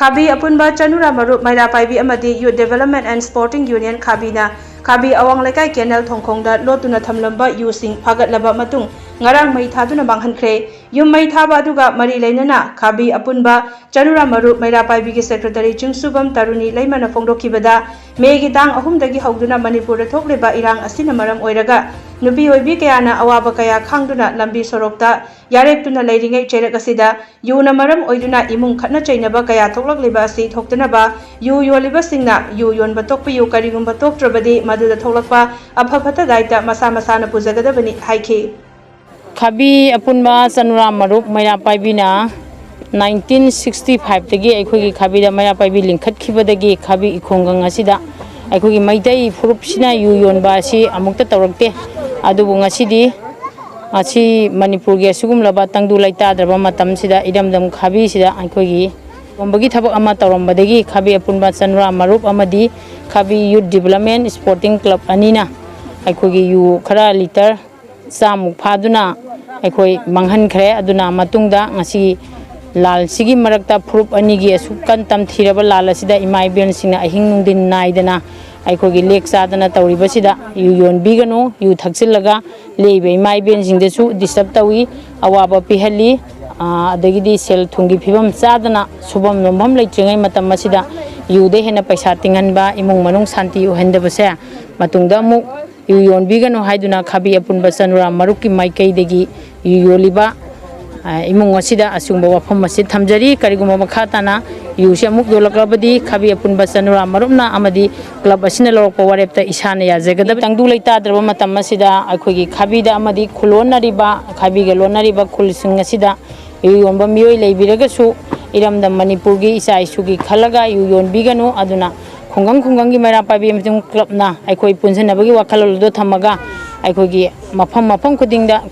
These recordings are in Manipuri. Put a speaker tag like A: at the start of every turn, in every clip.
A: Kabi apunba chanura marup maira paibi amadi Youth Development and Sporting Union Kabina Kabi awang lekai kenal thongkhongda lotuna thamlamba yu sing phagat laba matung ngarang mai thaduna banghankre yum mai thaba aduga mari leinana Kabi apunba chanura marup maira paibi gi secretary Chingsubam Taruni leimana phongdokhibada megi dang ahumdagi hawduna Manipur da thokleba irang asina maram oiraga nubi oibi kayana awaba kaya khangduna lambi sorokta yarektuna leiringai cherak asida yuna maram oiduna imung khatna chainaba kaya thoklakleba asi thoktanaba yu yoliba singna yu yonba tokpa yu karigumba toktrabadi maduda thoklakpa aphapata daita masa masana pujagadabani haiki
B: Kabi apunba chanura marup maira paibina 1965 dagi aikogi Kabi da maira paibi lingkhat khibadagi Kabi ikhongang asida aikogi maitai furup sina yu yonba asi amukta tawrakte adubu ngasidi asi Manipur ge sugum laba tangdu laita draba matam sida idamdam Kabi sida aikogi bombagi thabak ama tawrambadagi Kabi apunba chanura marup amadi Kabi Youth Development Sporting Club anina aikogi yu khara liter samuk phaduna aikoi manghan khare aduna matungda ngasi lal sigi marakta furup anigi asukan tam thiraba lal asida imai ben singna ahing nungdin naidana aikogi lek sadana tawribasida yu yon bigano yu thakchillaga leibe imai ben singdesu disturb tawi awaba pihalli adagidi sel thungi phibam sadana subam nomham leitringai matam masida yude hena paisa tinganba imung manung santi uhendabase matungda mu yu yon bigano haiduna Kabi apunba chanura maruki maikai degi yu yoliba imung asida asungba wafam masid thamjari kariguma makhatana yu samuk yolakrabadi Kabi apunba chanura marupna amadi club asina lorokpa warepta isana yajagadab tangdu leita draba matam asida aikogi Kabi da amadi khulonariba Kabi ga lonariba khulsing asida yu yonba miyoi leibiragasu iramda Manipur gi isa isugi khalaga yu yon bigano aduna khongang khongang gi maira paibi mitung club na aikoi punsanabagi wakhaloldo thamaga aikogi mafam khudingda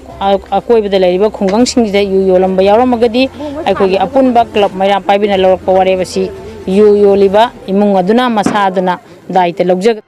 B: akoibada leiriba khongang singda yu yolamba yawramagadi aikogi apunba club maira paibi na lorokpa warebasi yu yoliba imung aduna masa aduna daita logjag